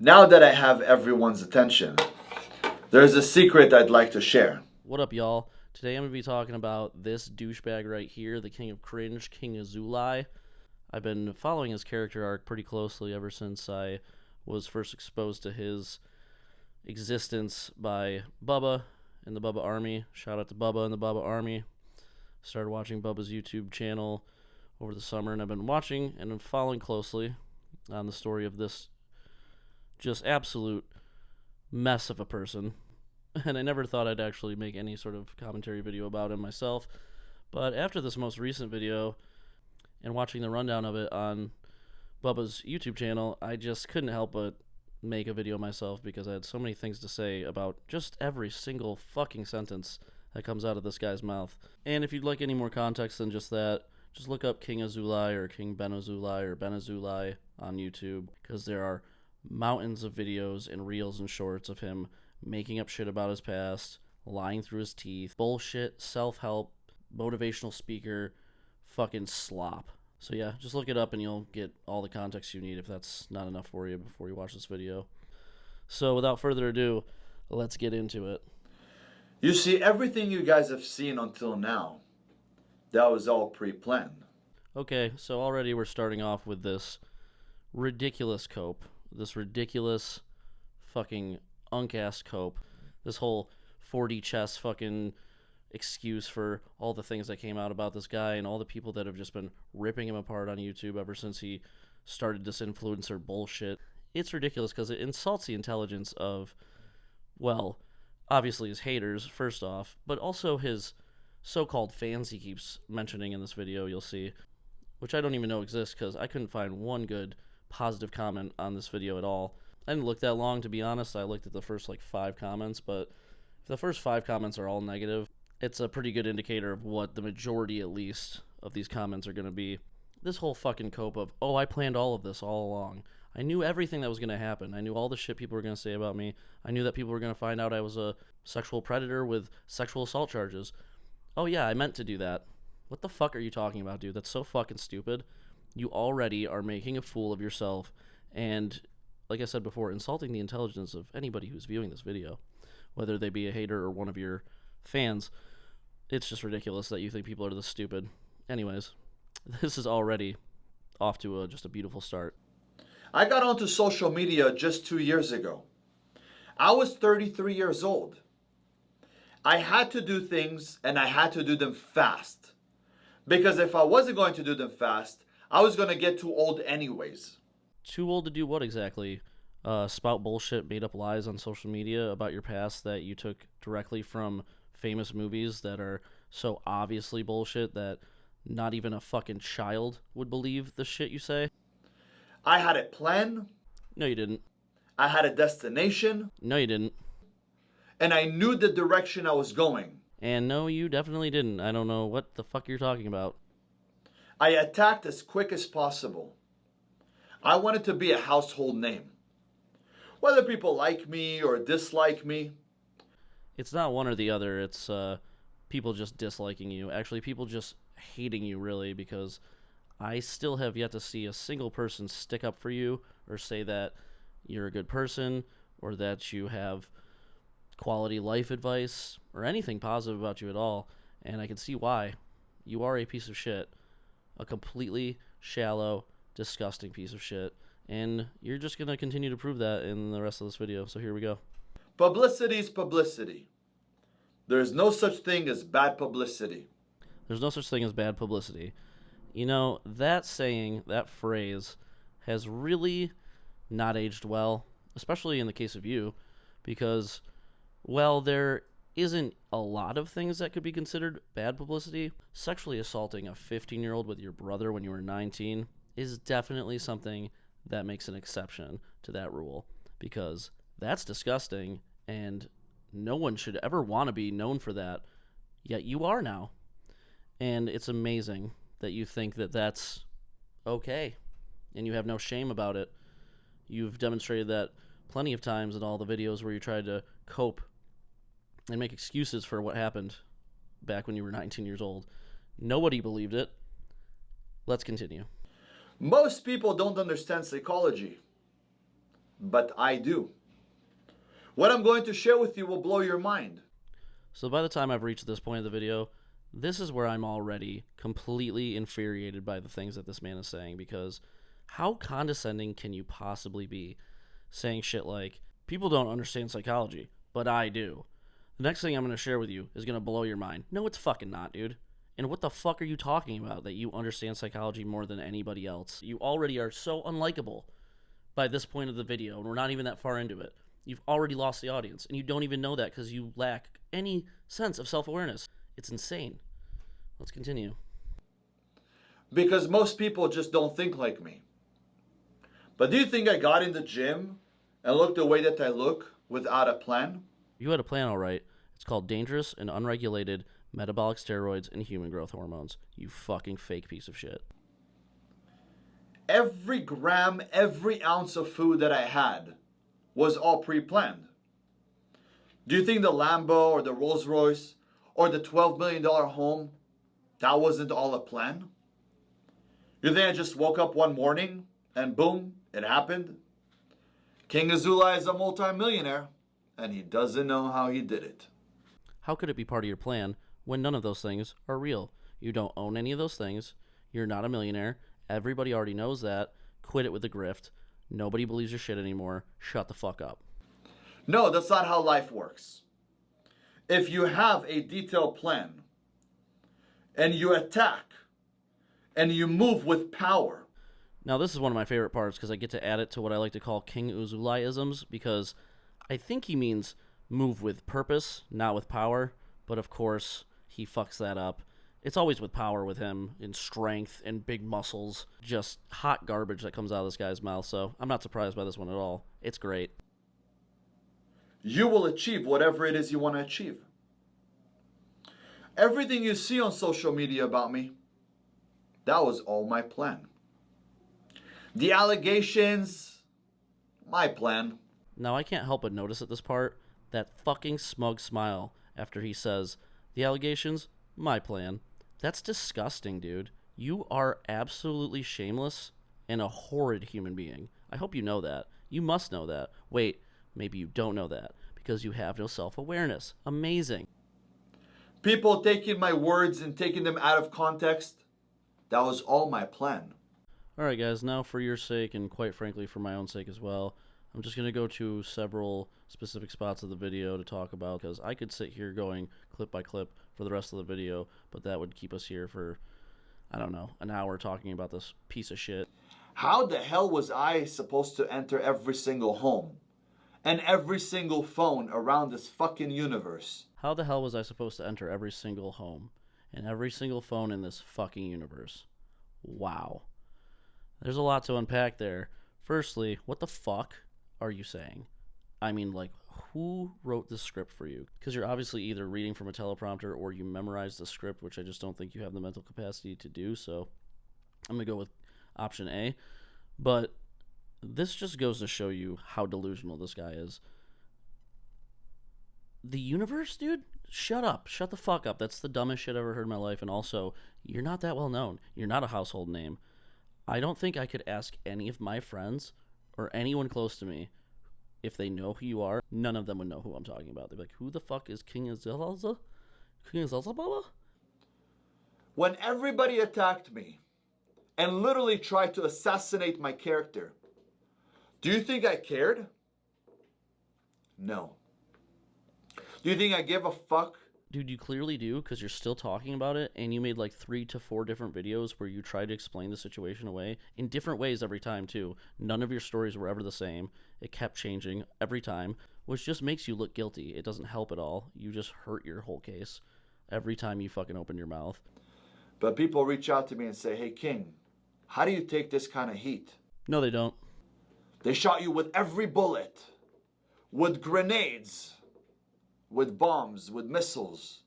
Now that I have everyone's attention, there's a secret I'd like to share. What up, y'all? Today I'm going to be talking about this douchebag right here, the king of cringe, King Azoulay. I've been following his character arc pretty closely ever since I was first exposed to his existence by Bubba and the Bubba Army. Shout out to Bubba and the Bubba Army. Started watching Bubba's YouTube channel over the summer, and I've been watching and following closely on the story of this just absolute mess of a person. And I never thought I'd actually make any sort of commentary video about him myself. But after this most recent video and watching the rundown of it on Bubba's YouTube channel, I just couldn't help but make a video myself because I had so many things to say about just every single fucking sentence that comes out of this guy's mouth. And if you'd like any more context than just that, just look up King Azoulay or King Ben Azoulay or Ben Azoulay on YouTube, because there are mountains of videos and reels and shorts of him making up shit about his past, lying through his teeth, bullshit, self-help, motivational speaker, fucking slop. So yeah, just look it up and you'll get all the context you need if that's not enough for you before you watch this video. So without further ado, let's get into it. You see, everything you guys have seen until now, that was all pre-planned. Okay, so already we're starting off with this ridiculous cope. This ridiculous fucking unk-ass cope. This whole 4D chess fucking excuse for all the things that came out about this guy and all the people that have just been ripping him apart on YouTube ever since he started this influencer bullshit. It's ridiculous because it insults the intelligence of, well, obviously his haters, first off, but also his so-called fans he keeps mentioning in this video, you'll see, which I don't even know exists because I couldn't find one good positive comment on this video at all. I didn't look that long, to be honest. I looked at the first 5 comments, but if the first 5 comments are all negative, it's a pretty good indicator of what the majority, at least, of these comments are going to be. This whole fucking cope of, oh, I planned all of this all along. I knew everything that was going to happen. I knew all the shit people were going to say about me. I knew that people were going to find out I was a sexual predator with sexual assault charges. Oh yeah, I meant to do that. What the fuck are you talking about, dude? That's so fucking stupid. You already are making a fool of yourself and, like I said before, insulting the intelligence of anybody who's viewing this video, whether they be a hater or one of your fans. It's just ridiculous that you think people are this stupid. Anyways, this is already off to just a beautiful start. I got onto social media just 2 years ago. I was 33 years old. I had to do things and I had to do them fast. Because if I wasn't going to do them fast, I was going to get too old anyways. Too old to do what exactly? Spout bullshit, made up lies on social media about your past that you took directly from famous movies that are so obviously bullshit that not even a fucking child would believe the shit you say? I had a plan. No, you didn't. I had a destination. No, you didn't. And I knew the direction I was going. And no, you definitely didn't. I don't know what the fuck you're talking about. I attacked as quick as possible. I wanted to be a household name. Whether people like me or dislike me. It's not one or the other. It's people just disliking you. Actually, people just hating you, really, because I still have yet to see a single person stick up for you or say that you're a good person or that you have quality life advice or anything positive about you at all. And I can see why. You are a piece of shit. A completely shallow, disgusting piece of shit. And you're just going to continue to prove that in the rest of this video. So here we go. Publicity is publicity. There is no such thing as bad publicity. There's no such thing as bad publicity. You know, that saying, that phrase, has really not aged well, especially in the case of you, because, well, there isn't a lot of things that could be considered bad publicity. Sexually assaulting a 15-year-old with your brother when you were 19 is definitely something that makes an exception to that rule, because that's disgusting and no one should ever want to be known for that, yet you are now. And it's amazing that you think that that's okay and you have no shame about it. You've demonstrated that plenty of times in all the videos where you tried to cope and make excuses for what happened back when you were 19 years old. Nobody believed it. Let's continue. Most people don't understand psychology. but I do. What I'm going to share with you will blow your mind. So by the time I've reached this point of the video, this is where I'm already completely infuriated by the things that this man is saying, because how condescending can you possibly be saying shit like, people don't understand psychology, but I do. The next thing I'm going to share with you is going to blow your mind. No, it's fucking not, dude. And what the fuck are you talking about that you understand psychology more than anybody else? You already are so unlikable by this point of the video, and we're not even that far into it. You've already lost the audience, and you don't even know that because you lack any sense of self-awareness. It's insane. Let's continue. Because most people just don't think like me. But do you think I got in the gym and looked the way that I look without a plan? You had a plan, all right. It's called dangerous and unregulated metabolic steroids and human growth hormones. You fucking fake piece of shit. Every gram, every ounce of food that I had was all pre-planned. Do you think the Lambo or the Rolls Royce or the $12 million home, that wasn't all a plan? You think I just woke up one morning and boom, it happened? King Azoulay is a multi-millionaire and he doesn't know how he did it. How could it be part of your plan when none of those things are real? You don't own any of those things. You're not a millionaire. Everybody already knows that. Quit it with the grift. Nobody believes your shit anymore. Shut the fuck up. No, that's not how life works. If you have a detailed plan and you attack and you move with power. Now, this is one of my favorite parts because I get to add it to what I like to call King Azoulay-isms, because I think he means move with purpose, not with power. But of course, he fucks that up. It's always with power with him, in strength and big muscles. Just hot garbage that comes out of this guy's mouth, so I'm not surprised by this one at all. It's great. You will achieve whatever it is you want to achieve. Everything you see on social media about me, that was all my plan. The allegations, my plan. Now, I can't help but notice at this part that fucking smug smile after he says, the allegations, my plan. That's disgusting, dude. You are absolutely shameless and a horrid human being. I hope you know that. You must know that. Wait, maybe you don't know that because you have no self-awareness. Amazing. People taking my words and taking them out of context, that was all my plan. Alright guys, now for your sake and quite frankly for my own sake as well, I'm just going to go to several specific spots of the video to talk about, because I could sit here going clip by clip for the rest of the video, but that would keep us here for, I don't know, an hour talking about this piece of shit. How the hell was I supposed to enter every single home and every single phone around this fucking universe? How the hell was I supposed to enter every single home and every single phone in this fucking universe? Wow. There's a lot to unpack there. Firstly, what the fuck are you saying? I mean, like, who wrote this script for you? Because you're obviously either reading from a teleprompter or you memorized the script, which I just don't think you have the mental capacity to do, so I'm going to go with option A. But this just goes to show you how delusional this guy is. The universe, dude? Shut up. Shut the fuck up. That's the dumbest shit I've ever heard in my life. And also, you're not that well known. You're not a household name. I don't think I could ask any of my friends or anyone close to me if they know who you are. None of them would know who I'm talking about. They'd be like, who the fuck is King Azoulay? King Azoulay? When everybody attacked me and literally tried to assassinate my character, do you think I cared? No. Do you think I give a fuck? Dude, you clearly do, because you're still talking about it, and you made like 3 to 4 different videos where you tried to explain the situation away in different ways every time, too. None of your stories were ever the same. It kept changing every time, which just makes you look guilty. It doesn't help at all. You just hurt your whole case every time you fucking open your mouth. But people reach out to me and say, hey, King, how do you take this kind of heat? No, they don't. They shot you with every bullet, with grenades, with bombs, with missiles,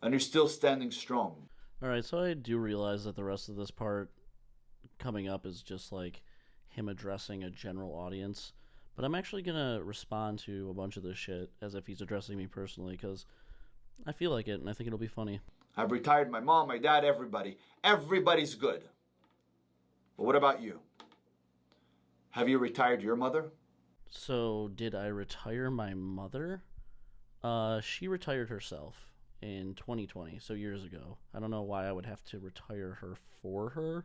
and you're still standing strong. Alright, so I do realize that the rest of this part coming up is just like him addressing a general audience, but I'm actually gonna respond to a bunch of this shit as if he's addressing me personally, because I feel like it and I think it'll be funny. I've retired my mom, my dad, everybody. Everybody's good. But what about you? Have you retired your mother? So, did I retire my mother? She retired herself in 2020, so years ago. I don't know why I would have to retire her for her.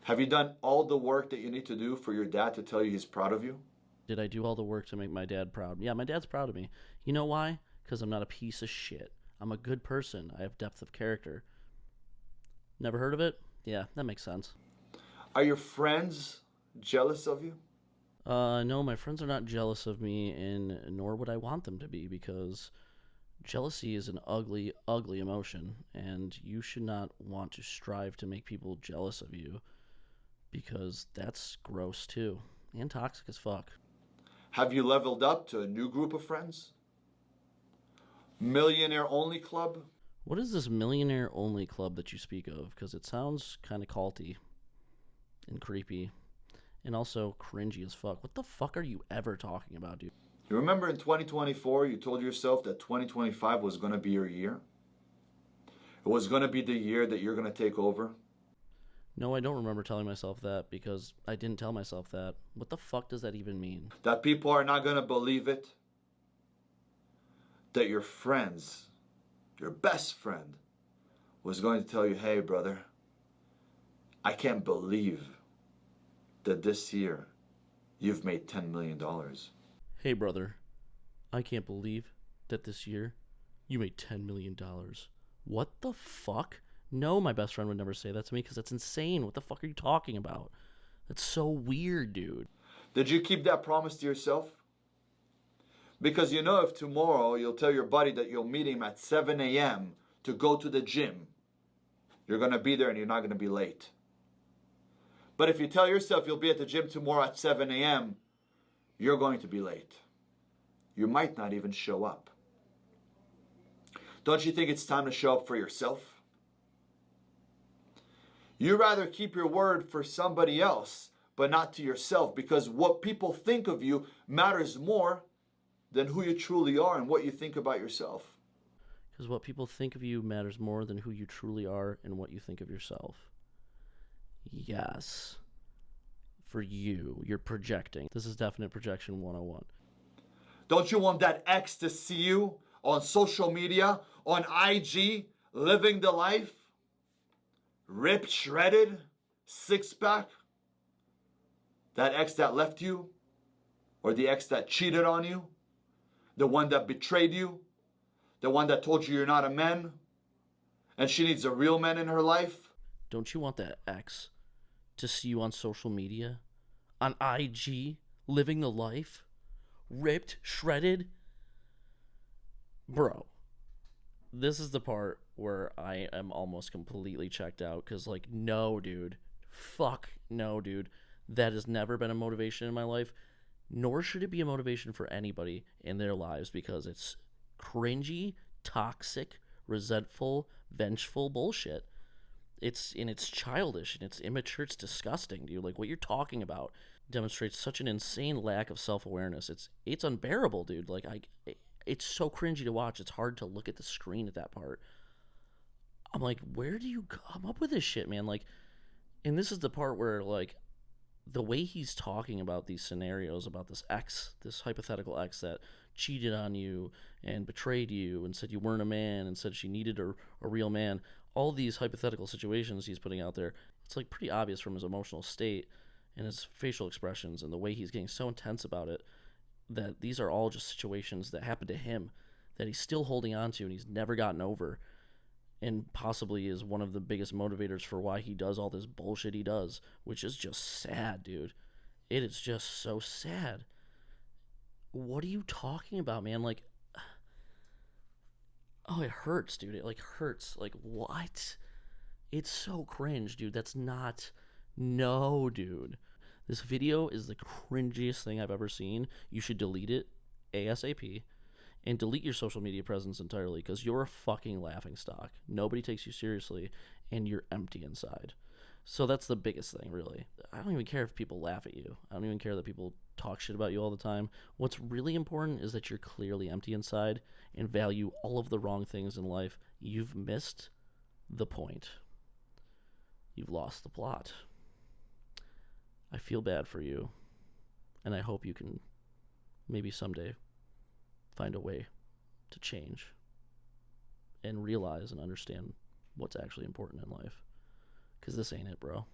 Have you done all the work that you need to do for your dad to tell you he's proud of you? Did I do all the work to make my dad proud? Yeah, my dad's proud of me. You know why? Because I'm not a piece of shit. I'm a good person. I have depth of character. Never heard of it? Yeah, that makes sense. Are your friends jealous of you? No, my friends are not jealous of me, and nor would I want them to be, because jealousy is an ugly, ugly emotion, and you should not want to strive to make people jealous of you, because that's gross too, and toxic as fuck. Have you leveled up to a new group of friends? Millionaire only club? What is this millionaire only club that you speak of? Because it sounds kind of culty and creepy. And also cringy as fuck. What the fuck are you ever talking about, dude? You remember in 2024, you told yourself that 2025 was going to be your year? It was going to be the year that you're going to take over? No, I don't remember telling myself that because I didn't tell myself that. What the fuck does that even mean? That people are not going to believe it? That your friends, your best friend, was going to tell you, hey, brother, I can't believe that this year you've made $10 million. Hey, brother, I can't believe that this year you made $10 million. What the fuck? No, my best friend would never say that to me because that's insane. What the fuck are you talking about? That's so weird, dude. Did you keep that promise to yourself? Because you know if tomorrow you'll tell your buddy that you'll meet him at 7 a.m. to go to the gym, you're going to be there and you're not going to be late. But if you tell yourself you'll be at the gym tomorrow at 7 a.m., you're going to be late. You might not even show up. Don't you think it's time to show up for yourself? You rather keep your word for somebody else, but not to yourself, because what people think of you matters more than who you truly are and what you think about yourself. Because what people think of you matters more than who you truly are and what you think of yourself. Yes. For you, you're projecting. This is definite projection 101. Don't you want that ex to see you on social media, on IG, living the life? Ripped, shredded, six-pack? That ex that left you? Or the ex that cheated on you? The one that betrayed you? The one that told you you're not a man? And she needs a real man in her life? Don't you want that ex to see you on social media? On IG? Living the life? Ripped? Shredded? Bro. This is the part where I am almost completely checked out. Because, like, no, dude. Fuck no, dude. That has never been a motivation in my life. Nor should it be a motivation for anybody in their lives. Because it's cringy, toxic, resentful, vengeful bullshit. It's childish and it's immature. It's disgusting, dude. Like, what you're talking about demonstrates such an insane lack of self-awareness. It's unbearable, dude. Like, it's so cringy to watch. It's hard to look at the screen at that part. I'm like, where do you come up with this shit, man? Like, and this is the part where, like, the way he's talking about these scenarios, about this ex, this hypothetical ex that cheated on you and betrayed you and said you weren't a man and said she needed a real man, all these hypothetical situations he's putting out there, it's like pretty obvious from his emotional state and his facial expressions and the way he's getting so intense about it that these are all just situations that happened to him that he's still holding on to and he's never gotten over, and possibly is one of the biggest motivators for why he does all this bullshit he does, which is just sad, dude. It is just so sad. What are you talking about, man? Like, oh, it hurts, dude. It, like, hurts. Like, what? It's so cringe, dude. That's not... No, dude. This video is the cringiest thing I've ever seen. You should delete it ASAP. And delete your social media presence entirely, because you're a fucking laughingstock. Nobody takes you seriously, and you're empty inside. So that's the biggest thing, really. I don't even care if people laugh at you. I don't even care that people talk shit about you all the time. What's really important is that you're clearly empty inside and value all of the wrong things in life. You've missed the point. You've lost the plot. I feel bad for you. And I hope you can maybe someday find a way to change and realize and understand what's actually important in life. Because this ain't it, bro.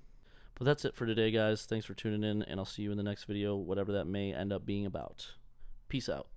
But that's it for today, guys. Thanks for tuning in, and I'll see you in the next video, whatever that may end up being about. Peace out.